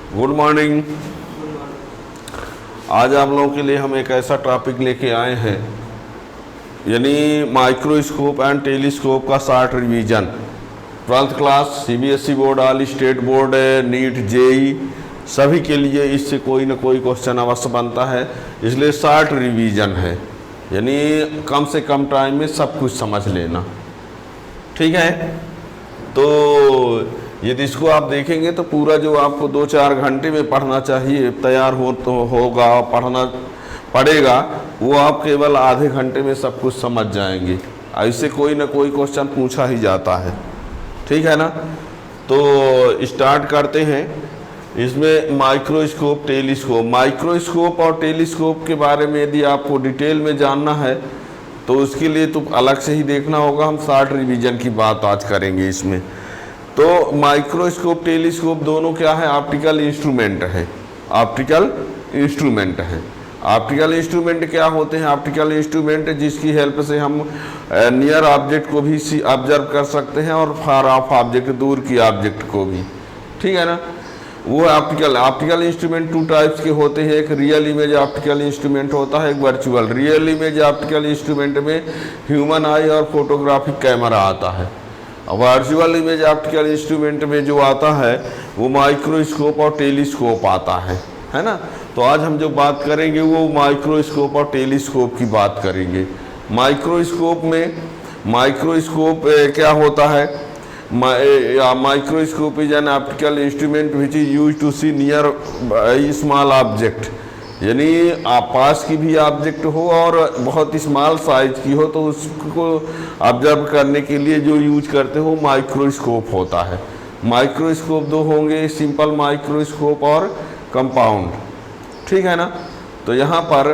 Good morning. आज आप लोगों के लिए हम एक ऐसा टॉपिक लेके आए हैं, यानी माइक्रोस्कोप एंड टेलीस्कोप का short revision. 12th class CBSE board, all state board, NEET, JEE सभी के लिए इससे कोई ना कोई क्वेश्चन अवश्य बनता है, इसलिए शॉर्ट रिवीजन है, यानी कम से कम टाइम में सब कुछ समझ लेना। ठीक है, तो यदि इसको आप देखेंगे तो पूरा जो आपको 2-4 घंटे में पढ़ना चाहिए, तैयार हो तो होगा, पढ़ना पड़ेगा, वो आप केवल आधे घंटे में सब कुछ समझ जाएंगे। ऐसे कोई ना कोई क्वेश्चन पूछा ही जाता है। ठीक है ना, तो स्टार्ट करते हैं। इसमें माइक्रोस्कोप, टेलीस्कोप, माइक्रोस्कोप और टेलीस्कोप के बारे में यदि आपको डिटेल में जानना है तो उसके लिए तो अलग से ही देखना होगा। हम शॉर्ट रिवीजन की बात आज करेंगे इसमें। तो माइक्रोस्कोप, टेलीस्कोप दोनों क्या है? ऑप्टिकल इंस्ट्रूमेंट है। ऑप्टिकल इंस्ट्रूमेंट है। ऑप्टिकल इंस्ट्रूमेंट क्या होते हैं? ऑप्टिकल इंस्ट्रूमेंट जिसकी हेल्प से हम नियर ऑब्जेक्ट को भी ऑब्जर्व कर सकते हैं और फार ऑफ ऑब्जेक्ट, दूर की ऑब्जेक्ट को भी। ठीक है ना, वो ऑप्टिकल इंस्ट्रूमेंट 2 टाइप्स के होते हैं। एक रियल इमेज ऑप्टिकल इंस्ट्रूमेंट होता है, एक virtual. Real image optical instrument में ह्यूमन आई और फोटोग्राफिक कैमरा आता है। वर्चुअल इमेज ऑप्टिकल इंस्ट्रूमेंट में जो आता है वो माइक्रोस्कोप और टेलीस्कोप आता है ना। तो आज हम जो बात करेंगे वो माइक्रोस्कोप और टेलीस्कोप की बात करेंगे। माइक्रोस्कोप में, माइक्रोस्कोप क्या होता है? Microscope is an optical instrument which is use to see near small object, यानी आप पास की भी ऑब्जेक्ट हो और बहुत स्मॉल साइज की हो तो उसको ऑब्जर्व करने के लिए जो यूज करते हो माइक्रोस्कोप होता है। माइक्रोस्कोप 2 होंगे, सिंपल माइक्रोस्कोप और कंपाउंड। ठीक है ना, तो यहाँ पर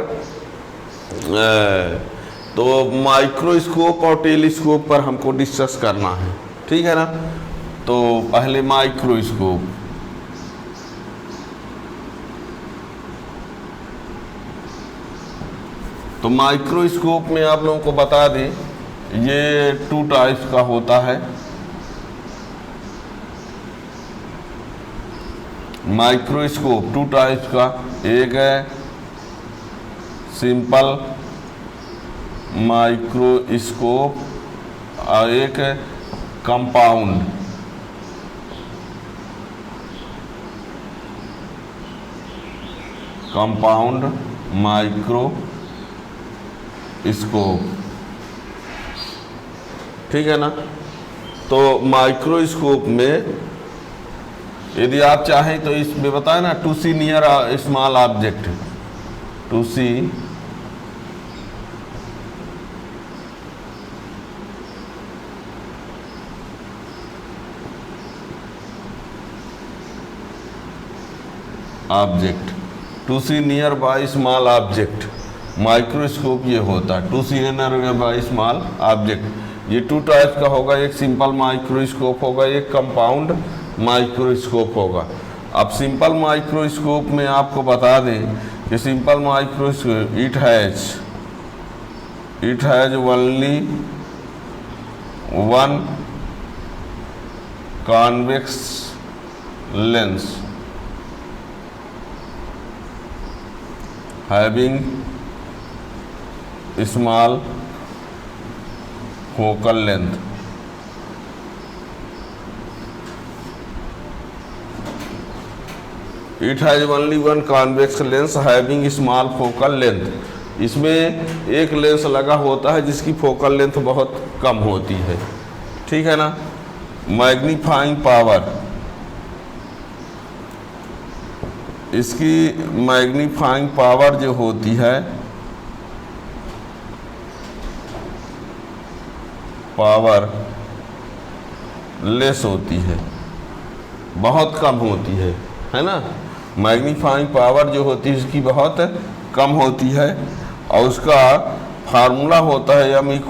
तो माइक्रोस्कोप और टेलीस्कोप पर हमको डिस्कस करना है। ठीक है ना, तो पहले माइक्रोस्कोप। तो माइक्रोस्कोप में आप लोगों को बता दें, ये 2 टाइप्स का होता है। माइक्रोस्कोप 2 टाइप्स का, एक है सिंपल माइक्रोस्कोप और एक है कंपाउंड। Compound microscope. ठीक है ना, तो माइक्रोस्कोप में यदि आप चाहें तो इसमें बताए ना, to see near small object, to see object, to see near by small object. Microscope ये होता है, to see near by small object. ये 2 टाइप का होगा, एक सिंपल माइक्रोस्कोप होगा, एक कंपाउंड माइक्रोस्कोप होगा। अब सिंपल माइक्रोस्कोप में आपको बता दें कि simple microscope it has only one convex lens having small focal length। It has only one convex lens having small focal length। इसमें एक लेंस लगा होता है जिसकी फोकल लेंथ बहुत कम होती है। ठीक है ना, मैग्नीफाइंग पावर, इसकी मैग्नीफाइंग पावर जो होती है, पावर लेस होती है, बहुत कम होती है ना। मैग्नीफाइंग पावर जो होती है इसकी बहुत कम होती है और उसका फार्मूला होता है m=d/f+1।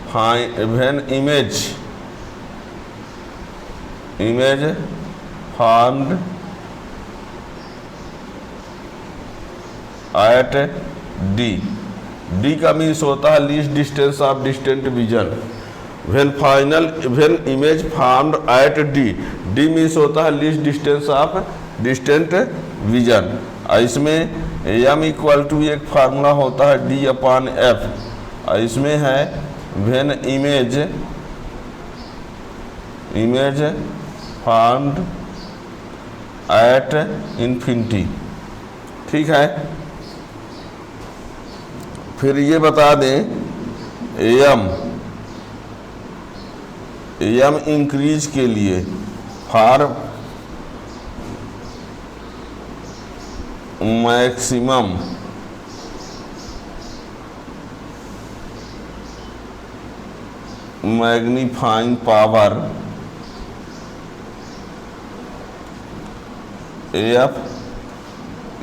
when image formed at D D का मीन्स होता है least distance of distant vision. When image formed at D, D means होता है least distance of distant vision. इसमें एम इक्वल टू एक फार्मूला होता है डी अपॉन एफ, इसमें है when image formed at infinity. ठीक है, फिर ये बता दें एम इंक्रीज के लिए for maximum magnifying power F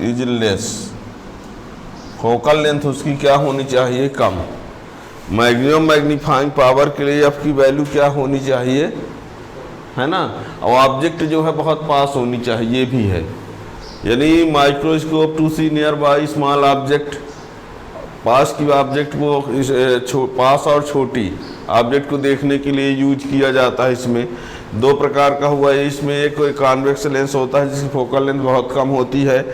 is less, focal length उसकी क्या होनी चाहिए, कम। मैक्सिमम मैग्नीफाइंग पावर के लिए एफ की वैल्यू क्या होनी चाहिए, है ना। और ऑब्जेक्ट जो है बहुत पास होनी चाहिए भी है, यानी microscope to see nearby small object, पास की ऑब्जेक्ट को पास और छोटी ऑब्जेक्ट को देखने के लिए यूज किया जाता है। इसमें दो प्रकार का हुआ है, इसमें एक कॉन्वेक्स लेंस होता है जिसकी फोकल लेंथ बहुत कम होती है,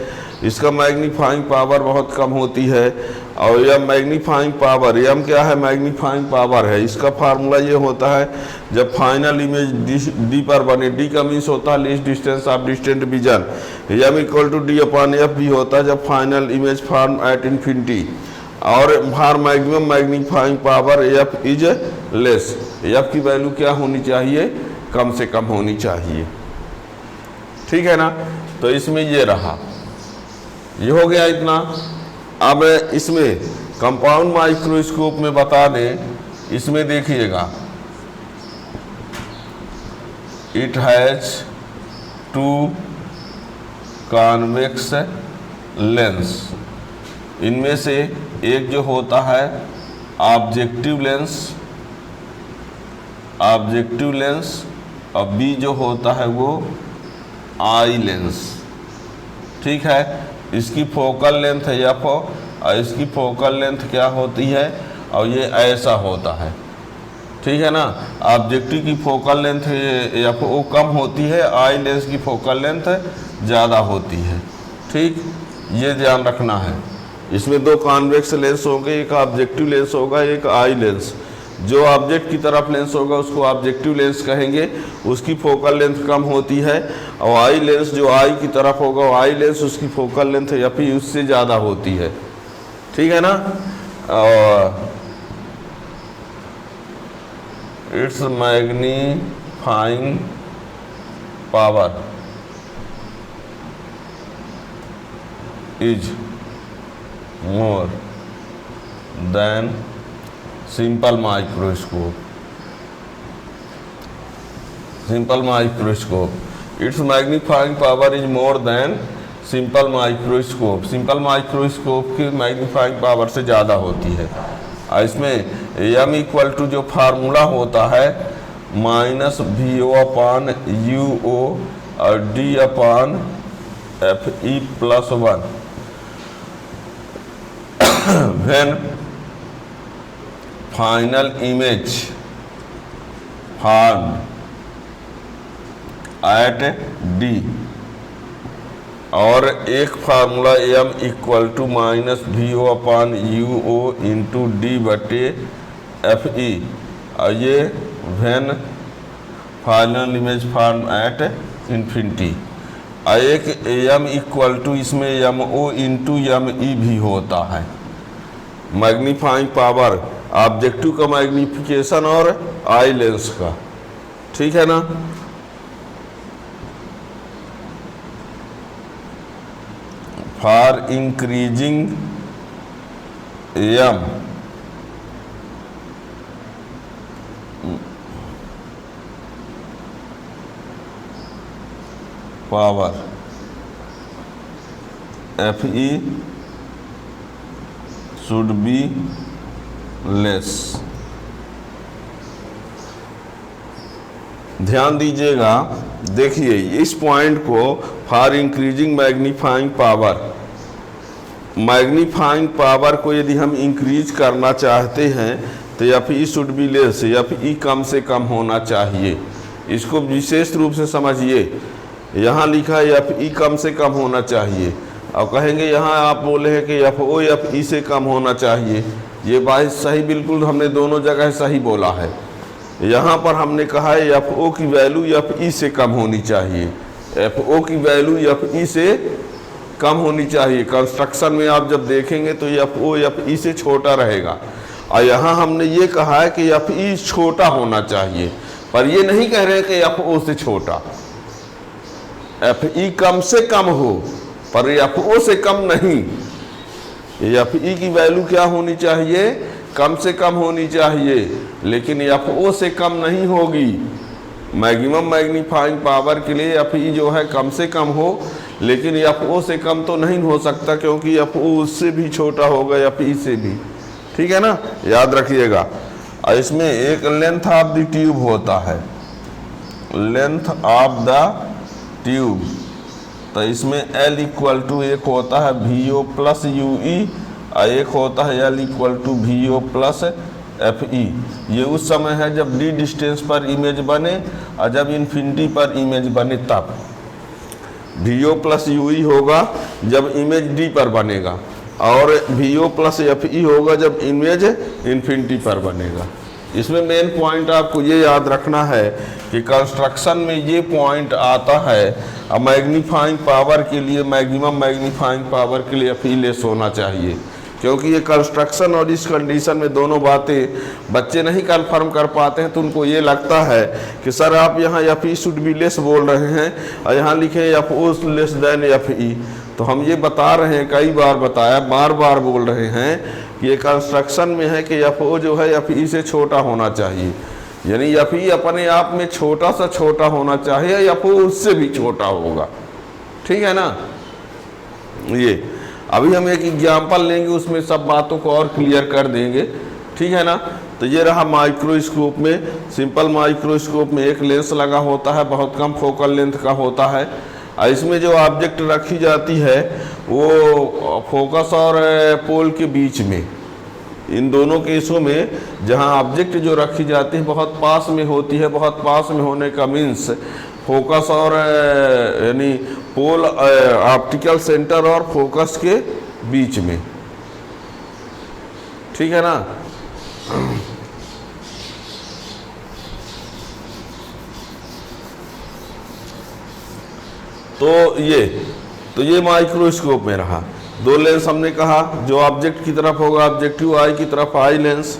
इसका मैग्नीफाइंग पावर बहुत कम होती है। और यह मैग्नीफाइंग पावर, यम क्या है, मैग्नीफाइंग पावर है। इसका फार्मूला ये होता है जब फाइनल इमेज डी पर बने, डी का मीन्स होता है least distance of distant vision, M equal to D upon F भी होता है जब final image form at infinity. और for maximum magnifying power F is less, F की वैल्यू क्या होनी चाहिए, कम से कम होनी चाहिए। ठीक है ना, तो इसमें ये रहा, ये हो गया इतना। अब इसमें कंपाउंड माइक्रोस्कोप में बता दें, इसमें देखिएगा it has two convex lens, इनमें से एक जो होता है ऑब्जेक्टिव लेंस और बी जो होता है वो आई लेंस। ठीक है, इसकी फोकल लेंथ है एफ और इसकी फोकल लेंथ क्या होती है, और ये ऐसा होता है। ठीक है ना, ऑब्जेक्टिव की फोकल लेंथ एफ ओ कम होती है, आई लेंस की फोकल लेंथ ज़्यादा होती है। ठीक, ये ध्यान रखना है। इसमें दो कॉन्वेक्स लेंस होंगे, एक ऑब्जेक्टिव लेंस होगा, एक आई लेंस। जो ऑब्जेक्ट की तरफ लेंस होगा उसको ऑब्जेक्टिव लेंस कहेंगे, उसकी फोकल लेंथ कम होती है। और आई लेंस जो आई की तरफ होगा, आई लेंस उसकी फोकल लेंथ या फिर उससे ज़्यादा होती है। ठीक है ना, it's magnifying power is more than simple microscope. It's magnifying power is more than simple microscope. Simple microscope की मैग्नीफाइंग पावर से ज़्यादा होती है। इसमें एम इक्वल टू जो फार्मूला होता है minus V O upon U O और D upon F E plus 1 when final image form at D. और एक formula M equal to minus V O upon U O into D बटे F E, और ये when final image form at infinity. और एक M equal to, इसमें M O into M E भी होता है। मैग्नीफाइंग पावर ऑब्जेक्टिव का मैग्निफिकेशन और आई लेंस का। ठीक है ना, for increasing M power F E should be less. ध्यान दीजिएगा, देखिए इस पॉइंट को for increasing magnifying power, magnifying power को यदि हम इंक्रीज करना चाहते हैं तो F E should be less, F E कम से कम होना चाहिए। इसको विशेष रूप से समझिए, यहाँ लिखा है एफ ई कम से कम होना चाहिए, और कहेंगे यहाँ आप बोले हैं कि एफ ओ एफ ई से कम होना चाहिए। ये बात सही, बिल्कुल हमने दोनों जगह सही बोला है। यहाँ पर हमने कहा है एफ ओ की वैल्यू एफ ई से कम होनी चाहिए, एफ ओ की वैल्यू एफ ई से कम होनी चाहिए। कंस्ट्रक्शन में आप जब देखेंगे तो एफ ओ एफ ई से छोटा रहेगा, और यहाँ हमने ये कहा है कि एफ ई छोटा होना चाहिए, पर ये नहीं कह रहे कि एफ ओ से छोटा। एफ ई कम से कम हो, पर एफ ओ से कम नहीं। एफ ई की वैल्यू क्या होनी चाहिए? कम से कम होनी चाहिए, लेकिन एफ ओ से कम नहीं होगी। मैक्सिमम मैग्नीफाइंग पावर के लिए एफ ई जो है कम से कम हो, लेकिन एफ ओ से कम तो नहीं हो सकता, क्योंकि एफ ओ उससे भी छोटा होगा, एफ ई से भी। ठीक है ना, याद रखिएगा। और इसमें एक लेंथ ऑफ द ट्यूब होता है, लेंथ ऑफ द ट्यूब, तो इसमें L इक्वल टू एक होता है VO प्लस UE, और एक होता है L equal to VO plus FE। ये उस समय है जब D डिस्टेंस पर इमेज बने, और जब इन्फिनिटी पर इमेज बने तब। VO प्लस UE होगा जब इमेज D पर बनेगा, और VO प्लस FE होगा जब इमेज इन्फिनिटी पर बनेगा। इसमें मेन पॉइंट आपको ये याद रखना है कि कंस्ट्रक्शन में ये पॉइंट आता है। अब मैग्नीफाइंग पावर के लिए, मैक्सिमम मैग्नीफाइंग पावर के लिए एफ ई लेस होना चाहिए, क्योंकि ये कंस्ट्रक्शन और इस कंडीशन में दोनों बातें बच्चे नहीं कन्फर्म कर पाते हैं, तो उनको ये लगता है कि सर आप यहाँ F E should be less बोल रहे हैं, और यहाँ लिखे F O less than F E. तो हम ये बता रहे हैं, कई बार बताया, बार बार बोल रहे हैं कि ये कंस्ट्रक्शन में है कि एफ ओ जो है एफ ई से छोटा होना चाहिए, यानी एफ ई अपने आप में छोटा सा छोटा होना चाहिए, एफ ओ उससे भी छोटा होगा। ठीक है ना। ये अभी हम एक एग्जाम्पल लेंगे, उसमें सब बातों को और क्लियर कर देंगे। ठीक है ना। तो ये रहा माइक्रोस्कोप में। सिंपल माइक्रोस्कोप में एक लेंस लगा होता है, बहुत कम फोकल लेंथ का होता है, और इसमें जो ऑब्जेक्ट रखी जाती है वो फोकस और पोल के बीच में, इन दोनों केसों में जहां ऑब्जेक्ट जो रखी जाती है बहुत पास में होती है। बहुत पास में होने का मीन्स फोकस और यानी पोल, ऑप्टिकल सेंटर और फोकस के बीच में। ठीक है ना। तो ये माइक्रोस्कोप में रहा। दो लेंस हमने कहा, जो ऑब्जेक्ट की तरफ होगा ऑब्जेक्टिव आई की तरफ आई लेंस,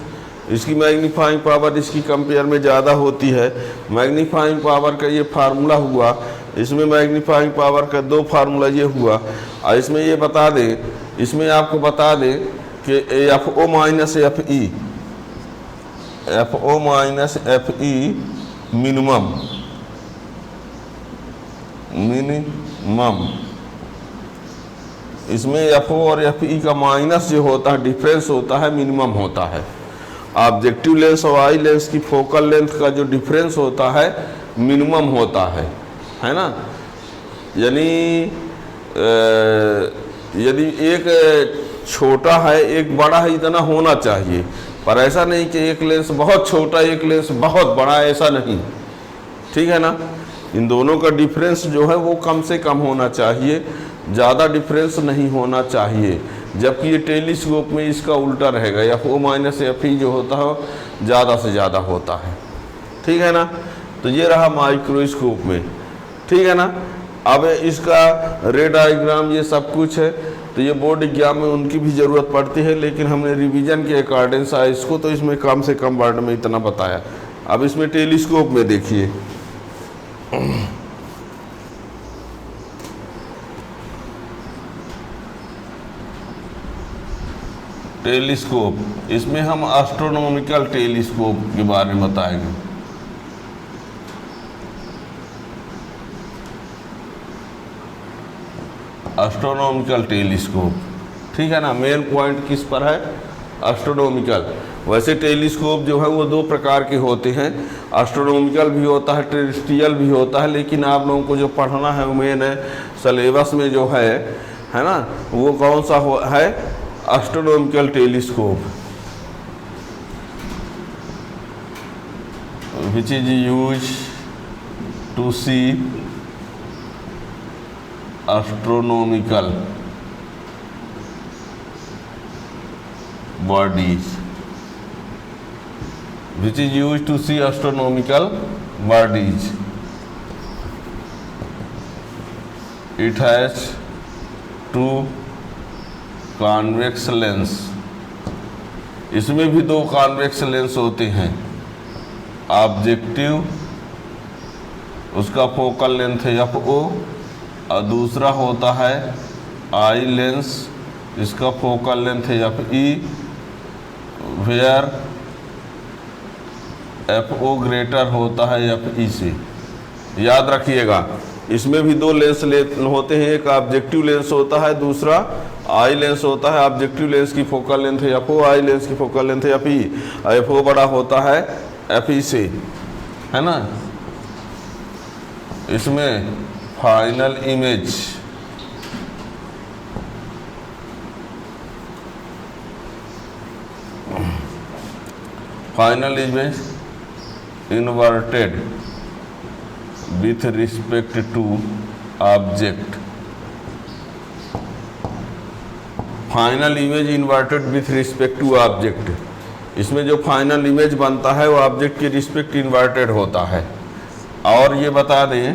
इसकी मैग्नीफाइंग पावर इसकी कंपेयर में ज़्यादा होती है। मैग्नीफाइंग पावर का ये फार्मूला हुआ, इसमें मैग्नीफाइंग पावर का दो फार्मूला ये हुआ। और इसमें ये बता दें, इसमें आपको बता दें कि F O minus F E, F O minus F E minimum इसमें एफ ओ और एफ ई का माइनस जो होता है, डिफरेंस होता है, मिनिमम होता है। ऑब्जेक्टिव लेंस और आई लेंस की फोकल लेंथ का जो डिफरेंस होता है मिनिमम होता है ना। यानी यदि एक छोटा है एक बड़ा है, इतना होना चाहिए, पर ऐसा नहीं कि एक लेंस बहुत छोटा एक लेंस बहुत बड़ा, ऐसा नहीं। ठीक है ना। इन दोनों का डिफरेंस जो है वो कम से कम होना चाहिए, ज़्यादा डिफरेंस नहीं होना चाहिए। जबकि ये टेलीस्कोप में इसका उल्टा रहेगा, F O minus F E जो होता है ज़्यादा से ज़्यादा होता है। ठीक है ना। तो ये रहा माइक्रोस्कोप में। ठीक है ना। अब इसका रे डायग्राम ये सब कुछ है, तो ये बोर्ड एग्जाम में उनकी भी ज़रूरत पड़ती है, लेकिन हमने रिवीजन के अकॉर्डिंग से इसको तो इसमें कम से कम वर्ड में इतना बताया। अब इसमें टेलीस्कोप में देखिए, टेलीस्कोप, इसमें हम एस्ट्रोनॉमिकल टेलीस्कोप के बारे में बताएंगे। Astronomical telescope. ठीक है ना। मेन पॉइंट किस पर है? एस्ट्रोनॉमिकल। वैसे टेलीस्कोप जो है वो दो प्रकार के होते हैं, एस्ट्रोनॉमिकल भी होता है, टेरेस्ट्रियल भी होता है, लेकिन आप लोगों को जो पढ़ना है वो मेन है सिलेबस में जो है है ना, वो कौन सा है, astronomical telescope, which is use to see astronomical bodies, which is used to see astronomical bodies. It has two convex lens. इसमें भी दो कॉन्वेक्स लेंस होते हैं, ऑब्जेक्टिव उसका फोकल लेंथ है FO और दूसरा होता है आई लेंस, इसका फोकल लेंथ है FE, वेयर FO ग्रेटर होता है FE से। याद रखिएगा, इसमें भी दो लेंस होते हैं, एक ऑब्जेक्टिव लेंस होता है, दूसरा आई लेंस होता है। ऑब्जेक्टिव लेंस की फोकल लेंथ है FO, आई लेंस की फोकल लेंथ है FE, FO बड़ा होता है FE से, है ना। इसमें final image inverted with respect to object, final image inverted with respect to object. इसमें जो फाइनल इमेज बनता है वो ऑब्जेक्ट के रिस्पेक्ट इन्वर्टेड होता है। और ये बता दें,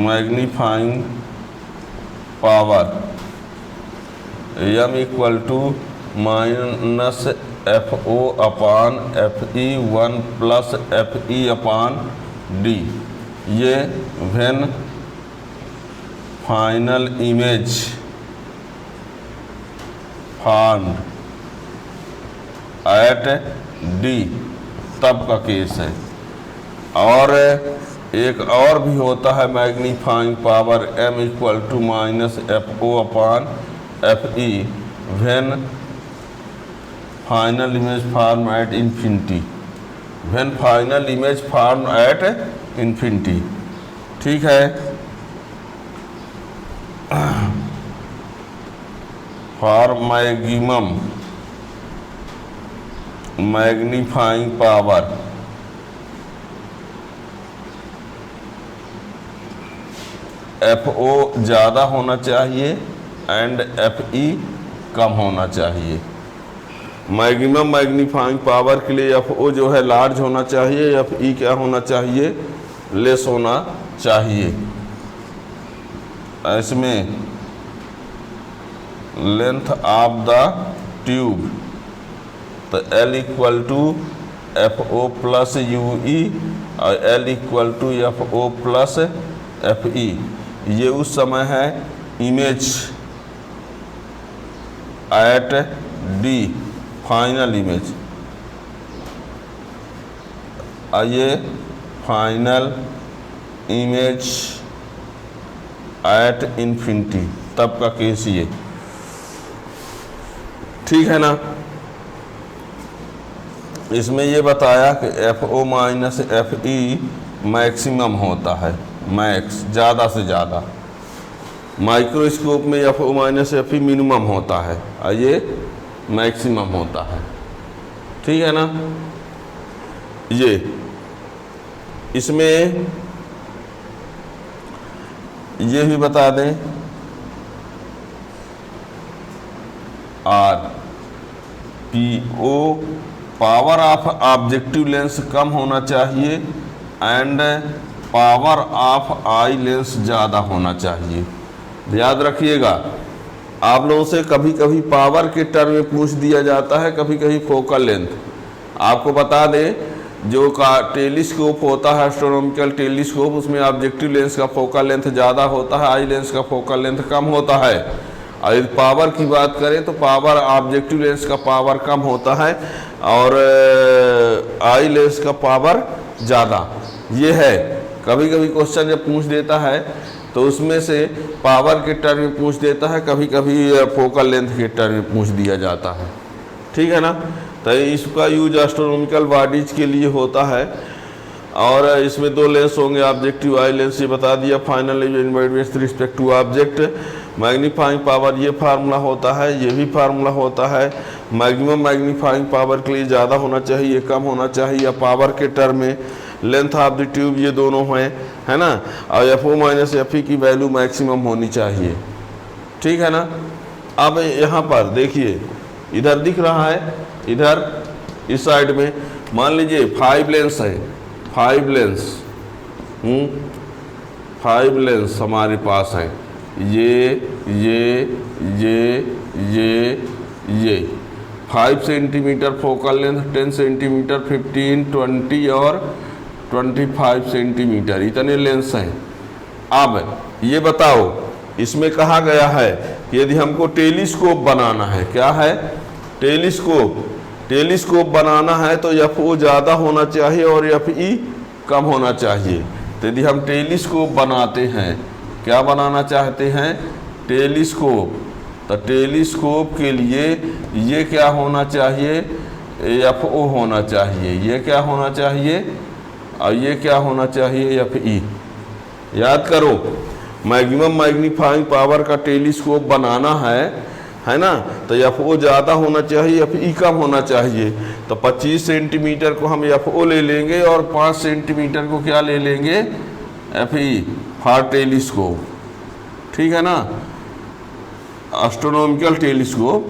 magnifying power m equal to -FO upon FE 1 plus FE upon D। ये when final image found at D तब का केस है। और एक और भी होता है magnifying power m equal to -FO upon FE when final image form at infinity, when final image form at infinity. ठीक है, for maximum magnifying power FO ज़्यादा होना चाहिए एंड FE कम होना चाहिए। मैक्सिमम मैग्नीफाइंग पावर के लिए FO जो है लार्ज होना चाहिए, FE क्या होना चाहिए, लेस होना चाहिए। इसमें लेंथ ऑफ द ट्यूब, तो L equal to FO plus UE और L equal to FO plus FE। ये उस समय है image at D, final image. ये फाइनल इमेज एट इन्फिनिटी तब का केस ये। ठीक है ना। इसमें ये बताया कि FO माइनस FE मैक्सिमम होता है, मैक्स ज़्यादा से ज़्यादा। माइक्रोस्कोप में FO माइनस FE मिनिमम होता है और ये मैक्सिमम होता है। ठीक है ना। ये इसमें ये भी बता दें, RPO power of objective lens कम होना चाहिए and power of eye lens ज़्यादा होना चाहिए। याद रखिएगा, आप लोगों से कभी कभी पावर के टर्म में पूछ दिया जाता है, कभी कभी फोकल लेंथ। आपको बता दें, जो का टेलीस्कोप होता है एस्ट्रोनॉमिकल टेलीस्कोप, उसमें ऑब्जेक्टिव लेंस का फोकल लेंथ ज़्यादा होता है, आई लेंस का फोकल लेंथ कम होता है। और यदि पावर की बात करें तो पावर ऑब्जेक्टिव लेंस का पावर कम होता है और आई लेंस का पावर ज़्यादा। ये है, कभी कभी क्वेश्चन जब पूछ देता है तो उसमें से पावर के टर्म में पूछ देता है, कभी कभी फोकल लेंथ के टर्म में पूछ दिया जाता है। ठीक है ना। तो इसका यूज एस्ट्रोनॉमिकल बॉडीज के लिए होता है। और इसमें दो लेंस होंगे, ऑब्जेक्टिव आई लेंस, ये बता दिया। Final with respect to object, magnifying power ये फार्मूला होता है, ये भी फार्मूला होता है। मैक्सिमम मैग्नीफाइंग पावर के लिए ज़्यादा होना चाहिए, कम होना चाहिए, या पावर के टर्म में लेंथ ऑफ द ट्यूब, ये दोनों हैं, है ना। और F O minus F E की वैल्यू मैक्सिमम होनी चाहिए, ठीक है ना। अब यहाँ पर देखिए, इधर दिख रहा है, इधर इस साइड में मान लीजिए 5 लेंस है, 5 लेंस, 5 लेंस हमारे पास है, ये 5 सेंटीमीटर फोकल लेंथ, 10 सेंटीमीटर, 15, 20 और 25 सेंटीमीटर, इतने लेंस हैं। अब ये बताओ, इसमें कहा गया है कि यदि हमको टेलीस्कोप बनाना है, क्या है, टेलीस्कोप बनाना है तो एफ ओ ज़्यादा होना चाहिए और एफ ई कम होना चाहिए। तो यदि हम टेलीस्कोप बनाते हैं, क्या बनाना चाहते हैं, टेलीस्कोप, तो टेलीस्कोप के लिए ये क्या होना चाहिए, एफ ओ होना चाहिए, ये क्या होना चाहिए, और ये क्या होना चाहिए, एफ ई। याद करो, मैक्सिमम मैग्नीफाइंग पावर का टेलीस्कोप बनाना है ना, तो एफ ओ ज़्यादा होना चाहिए, एफ ई कम होना चाहिए। तो 25 सेंटीमीटर को हम एफ ओ ले लेंगे और 5 सेंटीमीटर को क्या ले लेंगे, एफ ई, फॉर टेलीस्कोप, ठीक है ना, एस्ट्रोनॉमिकल टेलीस्कोप,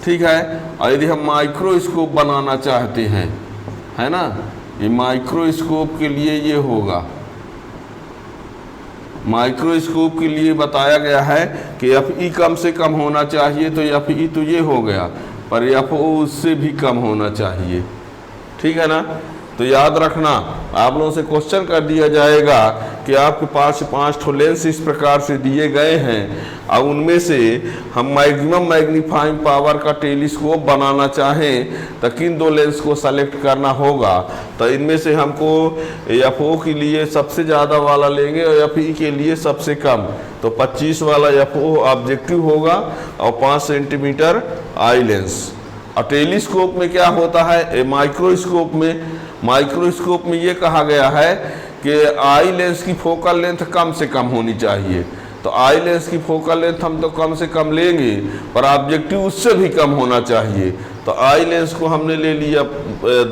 ठीक है। और यदि हम माइक्रोस्कोप बनाना चाहते हैं, है ना, ये माइक्रोस्कोप के लिए ये होगा, माइक्रोस्कोप के लिए बताया गया है कि एफ ई कम से कम होना चाहिए, तो एफ ई तो ये हो गया, पर एफ ओ उससे भी कम होना चाहिए, ठीक है ना। तो याद रखना, आप लोगों से क्वेश्चन कर दिया जाएगा कि आपके पास 5 लेंस इस प्रकार से दिए गए हैं, और उनमें से हम मैक्सिमम मैग्नीफाइंग पावर का टेलीस्कोप बनाना चाहें तो किन 2 लेंस को सेलेक्ट करना होगा। तो इनमें से हमको एफ ओ के लिए सबसे ज़्यादा वाला लेंगे और एफ ई के लिए सबसे कम, तो 25 वाला एफ ओ ऑब्जेक्टिव होगा और 5 सेंटीमीटर आई लेंस। और टेलीस्कोप में क्या होता है, माइक्रोस्कोप में ये कहा गया है कि आई लेंस की फोकल लेंथ कम से कम होनी चाहिए। तो आई लेंस की फोकल लेंथ हम तो कम से कम लेंगे, पर ऑब्जेक्टिव उससे भी कम होना चाहिए। तो आई लेंस को हमने ले लिया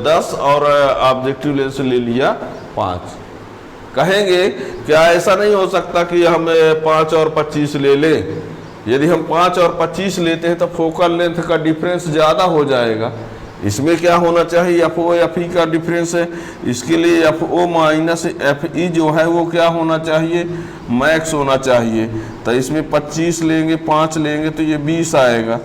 10 और ऑब्जेक्टिव लेंस ले लिया 5। कहेंगे क्या ऐसा नहीं हो सकता कि हम 5 और 25 ले लें? यदि हम 5 और 25 लेते हैं तो फोकल लेंथ का डिफरेंस ज़्यादा हो जाएगा। इसमें क्या होना चाहिए, एफ ओ एफ ई का डिफरेंस है, इसके लिए F O minus F E जो है वो क्या होना चाहिए, मैक्स होना चाहिए। तो इसमें 25 लेंगे, 5 लेंगे तो ये 20 आएगा,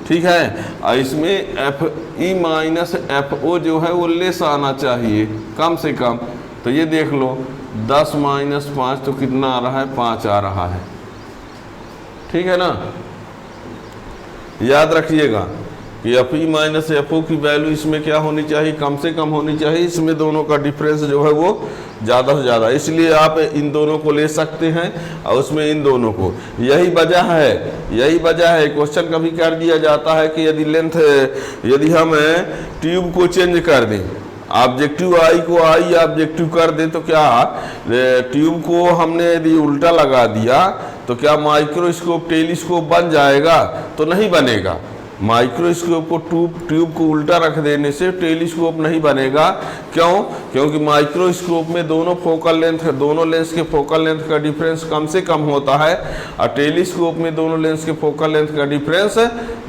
ठीक है। और इसमें F E minus F O जो है वो लेस आना चाहिए, कम से कम। तो ये देख लो, 10 माइनस 5 तो कितना आ रहा है, 5 आ रहा है, ठीक है ना। याद रखिएगा कि F E minus F O की वैल्यू इसमें क्या होनी चाहिए, कम से कम होनी चाहिए। इसमें दोनों का डिफरेंस जो है वो ज़्यादा से ज़्यादा, इसलिए आप इन दोनों को ले सकते हैं और उसमें इन दोनों को। यही वजह है क्वेश्चन कभी कर दिया जाता है कि यदि हम ट्यूब को चेंज कर दें, ऑब्जेक्टिव आई को आई ऑब्जेक्टिव कर दें, तो क्या ट्यूब को हमने यदि उल्टा लगा दिया तो क्या माइक्रोस्कोप टेलीस्कोप बन जाएगा? तो नहीं बनेगा। माइक्रोस्कोप को ट्यूब को उल्टा रख देने से टेलीस्कोप नहीं बनेगा। क्यों? क्योंकि माइक्रोस्कोप में दोनों लेंस के फोकल लेंथ का डिफरेंस कम से कम होता है, और टेलीस्कोप में दोनों लेंस के फोकल लेंथ का डिफरेंस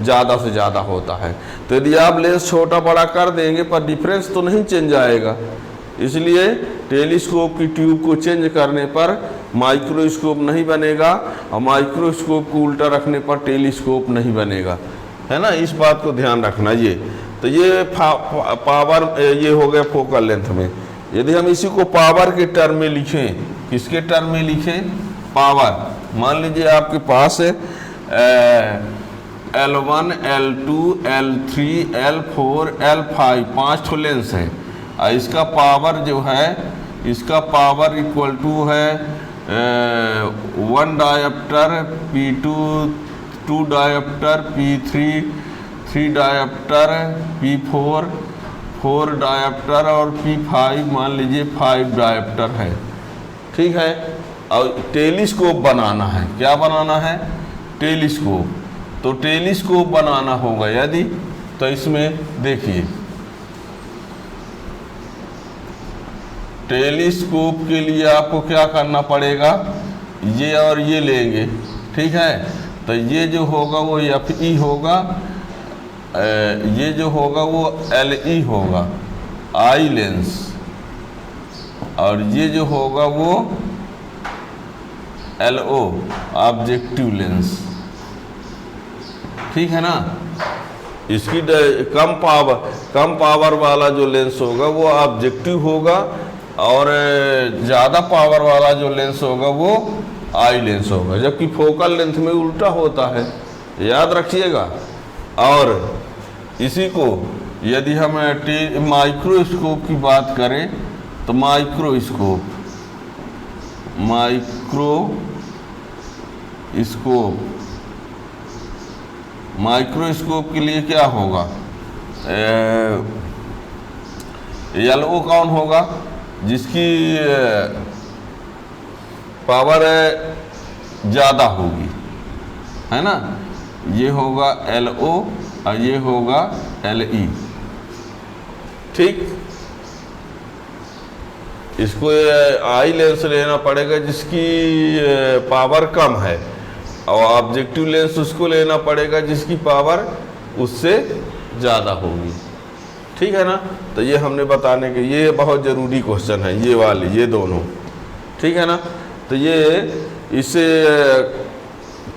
ज़्यादा से ज़्यादा होता है। तो यदि आप लेंस छोटा बड़ा कर देंगे पर डिफरेंस तो नहीं चेंज आएगा, इसलिए टेलीस्कोप की ट्यूब को चेंज करने पर माइक्रोस्कोप नहीं बनेगा, और माइक्रोस्कोप को उल्टा रखने पर टेलीस्कोप नहीं बनेगा, है ना। इस बात को ध्यान रखना। ये तो ये पावर ये हो गया फोकल लेंथ में। यदि हम इसी को पावर के टर्म में लिखें, किसके टर्म में लिखें, पावर। मान लीजिए आपके पास L1, L2, L3, L4, L5 5 lens हैं। इसका पावर जो है, इसका पावर इक्वल टू है 1 dioptre, P2 2 dioptre, P3 3 dioptre, P4 4 dioptre और P5 मान लीजिए 5 डायप्टर है, ठीक है। और टेलीस्कोप बनाना है, क्या बनाना है? टेलीस्कोप। तो टेलीस्कोप बनाना होगा यदि, तो इसमें देखिए टेलीस्कोप के लिए आपको क्या करना पड़ेगा, ये और ये लेंगे, ठीक है। तो ये जो होगा वो FE होगा, ये जो होगा वो LE होगा, आई लेंस, और ये जो होगा वो LO, ऑब्जेक्टिव लेंस, ठीक है ना। इसकी कम पावर वाला जो लेंस होगा वो ऑब्जेक्टिव होगा, और ज़्यादा पावर वाला जो लेंस होगा वो आई लेंस होगा, जबकि फोकल लेंथ में उल्टा होता है, याद रखिएगा। और इसी को यदि हम माइक्रोस्कोप की बात करें तो माइक्रोस्कोप के लिए क्या होगा, LO कौन होगा, जिसकी पावर ज़्यादा होगी, है ना। ये होगा LO और ये होगा LE, ठीक। इसको आई लेंस लेना पड़ेगा जिसकी पावर कम है, और ऑब्जेक्टिव लेंस उसको लेना पड़ेगा जिसकी पावर उससे ज़्यादा होगी, ठीक है ना। तो ये हमने बताने के, ये बहुत ज़रूरी क्वेश्चन है, ये वाले, ये दोनों, ठीक है ना। तो ये इससे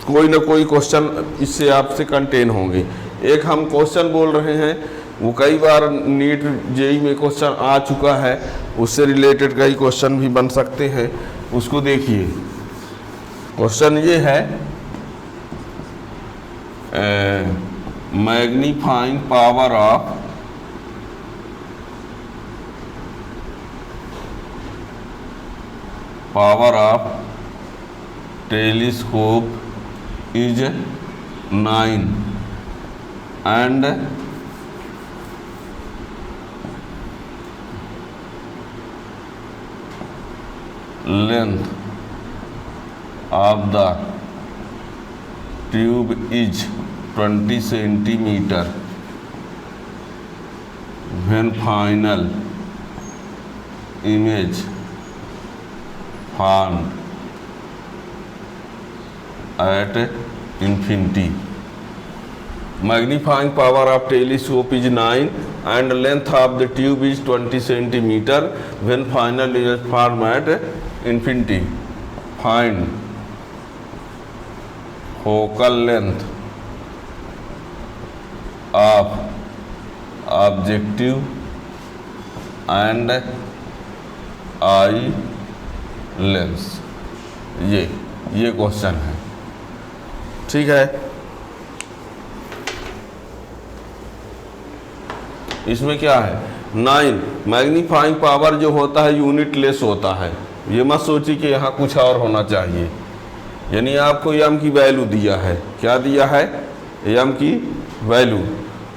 कोई ना कोई क्वेश्चन इससे आपसे कंटेन होंगे। एक हम क्वेश्चन बोल रहे हैं, वो कई बार नीट जेई में क्वेश्चन आ चुका है, उससे रिलेटेड कई क्वेश्चन भी बन सकते हैं, उसको देखिए। क्वेश्चन ये है, magnifying power of telescope is 9 and length of the tube is 20 centimeter when final image formed at infinity. Magnifying power of telescope is 9 and length of the tube is 20 centimeter when final image formed at infinity. Find focal length of objective and eye lens. ये question है, ठीक है। इसमें क्या है, 9 magnifying power जो होता है यूनिट लेस होता है। ये मत सोचिए कि यहाँ कुछ और होना चाहिए, यानी आपको एम की वैल्यू दिया है, क्या दिया है, एम की वैल्यू,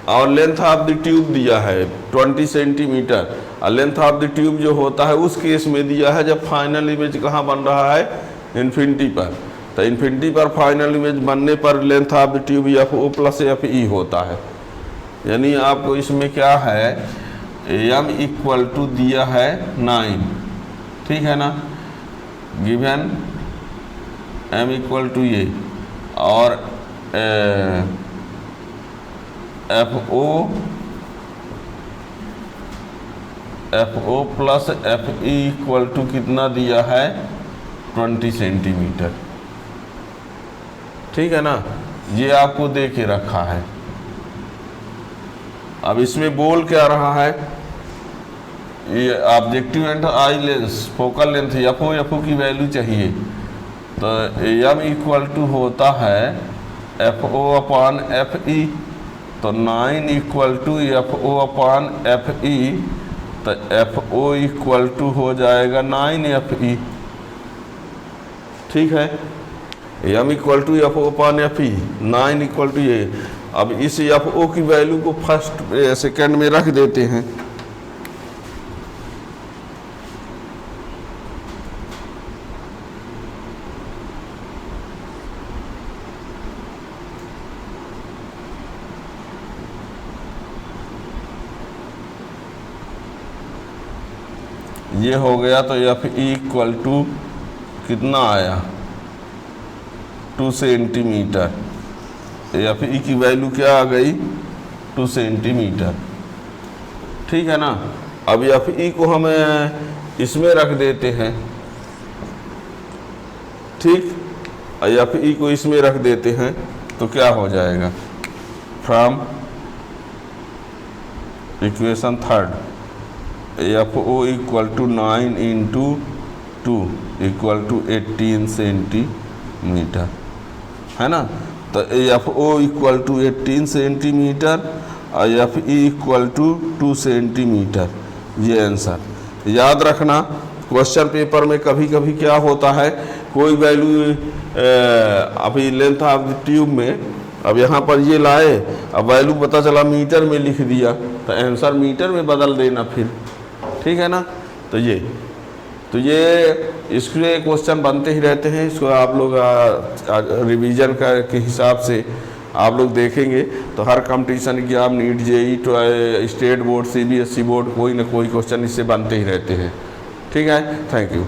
और लेंथ ऑफ द ट्यूब दिया है 20 सेंटीमीटर, और लेंथ ऑफ द ट्यूब जो होता है उस केस में दिया है जब फाइनल इमेज कहाँ बन रहा है, इन्फिनिटी पर। तो इन्फिनिटी पर फाइनल इमेज बनने पर length of the tube FO plus FE होता है। यानी आपको इसमें क्या है, एम इक्वल टू दिया है 9, ठीक है ना, गिवन एम इक्वल टू ये, और FO plus FE equal to कितना दिया है, 20 सेंटीमीटर, ठीक है ना। ये आपको दे के रखा है। अब इसमें बोल क्या रहा है, ये objective and eye lens focal length FO की वैल्यू चाहिए, तो एम इक्वल टू होता है FO अपॉन FE, तो 9 equal to FO upon FE, तो FO इक्वल टू हो जाएगा 9 FE, ठीक है। M equal to FO upon FE, 9 equal to ये। अब इस FO की वैल्यू को फर्स्ट सेकंड में रख देते हैं, ये हो गया तो एफ इक्वल टू कितना आया 2 सेंटीमीटर। एफ ई की वैल्यू क्या आ गई 2 सेंटीमीटर। ठीक है ना। अब एफ ई को हम इसमें रख देते हैं। ठीक, एफ ई को इसमें रख देते हैं तो क्या हो जाएगा, from equation third F O equal to 9 into 2 equal to 18 centimetre, है ना। तो F O equal to 18 centimetre और F E equal to 2 centimetre, ये आंसर। याद रखना क्वेश्चन पेपर में कभी कभी क्या होता है, कोई वैल्यू अभी लेंथ ऑफ द ट्यूब में, अब यहाँ पर ये लाए, अब वैल्यू पता चला मीटर में लिख दिया तो आंसर मीटर में बदल देना फिर। ठीक है ना। तो ये इसके क्वेश्चन बनते ही रहते हैं। इसको आप लोग रिवीजन के हिसाब से आप लोग देखेंगे तो हर competition exam, NEET, JEE, state board, CBSE board, कोई ना कोई क्वेश्चन इससे बनते ही रहते हैं। ठीक है, थैंक यू।